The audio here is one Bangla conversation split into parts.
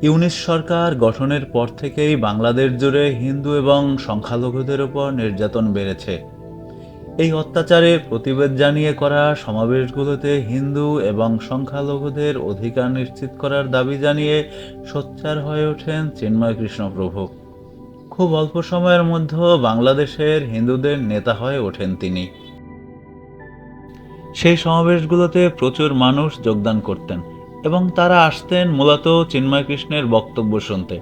ইউনিস সরকার গঠনের পর থেকেই বাংলাদেশ জুড়ে হিন্দু এবং সংখ্যালঘুদের উপর নির্যাতন বেড়েছে। এই অত্যাচারের প্রতিবাদ জানিয়ে করা সমাবেশগুলোতে হিন্দু এবং সংখ্যালঘুদের অধিকার নিশ্চিত করার দাবি জানিয়ে সোচ্চার হয়ে ওঠেন চিন্ময় কৃষ্ণ প্রভু। খুব অল্প সময়ের মধ্যে বাংলাদেশের হিন্দুদের নেতা হয়ে ওঠেন তিনি। সেই সমাবেশগুলোতে প্রচুর মানুষ যোগদান করতেন এবং তারা আসতেন মূলত চিন্ময় কৃষ্ণের বক্তব্য শুনতে।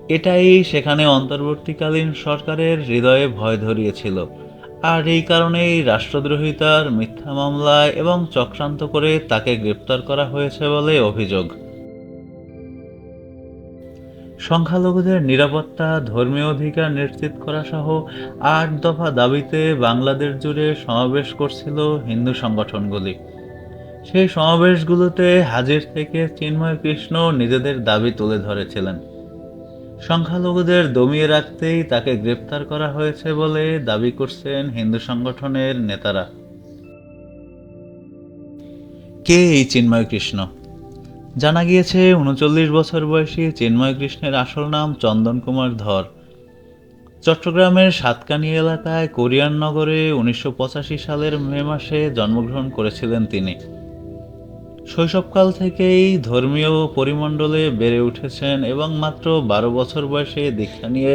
এটাই সেখানে অন্তর্বর্তীকালীন সরকারের হৃদয়ে ভয় ধরিয়েছিল। আর এই কারণেই রাষ্ট্রদ্রোহিতার মিথ্যা মামলায় এবং চক্রান্ত করে তাকে গ্রেপ্তার করা হয়েছে বলে অভিযোগ। সংখ্যালঘুদের নিরাপত্তা, ধর্মীয় অধিকার নিশ্চিত করা সহ ৮ দফা দাবিতে বাংলাদেশ জুড়ে সমাবেশ করছিল হিন্দু সংগঠনগুলি। সেই সমাবেশগুলোতে হাজির থেকে চিন্ময় কৃষ্ণ নিজেদের দাবি তুলে ধরেছিলেন। সংখ্যালঘুদের দমিয়ে রাখতেই তাকে গ্রেপ্তার করা হয়েছে বলে দাবি করছেন হিন্দু সংগঠনের নেতারা। কে এই চিন্ময় কৃষ্ণ? জানা গিয়েছে ৩৯ বছর বয়সী চিন্ময় কৃষ্ণের আসল নাম চন্দন কুমার ধর। চট্টগ্রামের সাতকানি এলাকায় কোরিয়ান নগরে ১৯৮৫ সালের মে মাসে জন্মগ্রহণ করেছিলেন তিনি। শৈশবকাল থেকেই ধর্মীয় পরিমণ্ডলে বেড়ে উঠেছেন এবং মাত্র ১২ বছর বয়সে দীক্ষা নিয়ে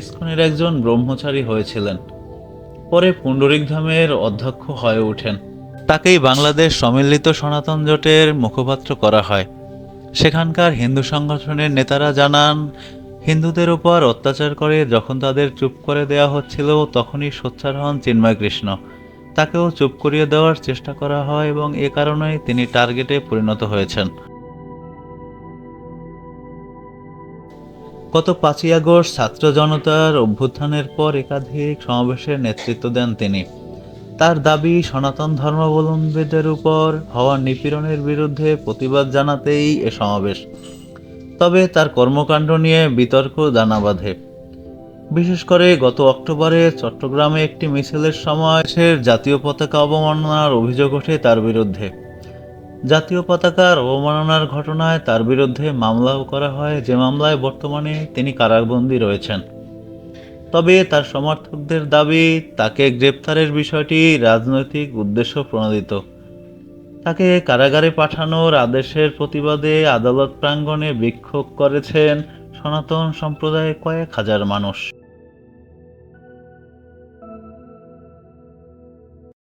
ইস্কনের একজন ব্রহ্মচারী হয়েছিলেন। পরে পুণ্ডরিক ধামের অধ্যক্ষ হয়ে ওঠেন। তাকেই বাংলাদেশ সম্মিলিত সনাতন জোটের মুখপাত্র করা হয়। সেখানকার হিন্দু সংগঠনের নেতারা জানান, হিন্দুদের উপর অত্যাচার করে যখন তাদের চুপ করে দেওয়া হচ্ছিল তখনই সোচ্চার হন চিন্ময় কৃষ্ণ। তাকেও চুপ করিয়ে দেওয়ার চেষ্টা করা হয় এবং এ কারণেই তিনি টার্গেটে পরিণত হয়েছেন। গত ৫ই আগস্ট ছাত্র জনতার অভ্যুত্থানের পর একাধিক সমাবেশের নেতৃত্ব দেন তিনি। তার দাবি, সনাতন ধর্মাবলম্বীদের উপর হওয়া নিপীড়নের বিরুদ্ধে প্রতিবাদ জানাতেই এ সমাবেশ। তবে তার কর্মকাণ্ড নিয়ে বিতর্ক দানা বাঁধে। বিশেষ করে গত অক্টোবরে চট্টগ্রামে একটি মিছিলের সময় দেশের জাতীয় পতাকা অবমাননার অভিযোগ ওঠে তার বিরুদ্ধে। জাতীয় পতাকার অবমাননার ঘটনায় তার বিরুদ্ধে মামলাও করা হয়, যে মামলায় বর্তমানে তিনি কারাবন্দী রয়েছেন। তবে তার সমর্থকদের দাবি, তাকে গ্রেপ্তারের বিষয়টি রাজনৈতিক উদ্দেশ্য প্রণোদিত। তাকে কারাগারে পাঠানোর আদেশের প্রতিবাদে আদালত প্রাঙ্গণে বিক্ষোভ করেছেন সনাতন সম্প্রদায়ের কয়েক হাজার মানুষ।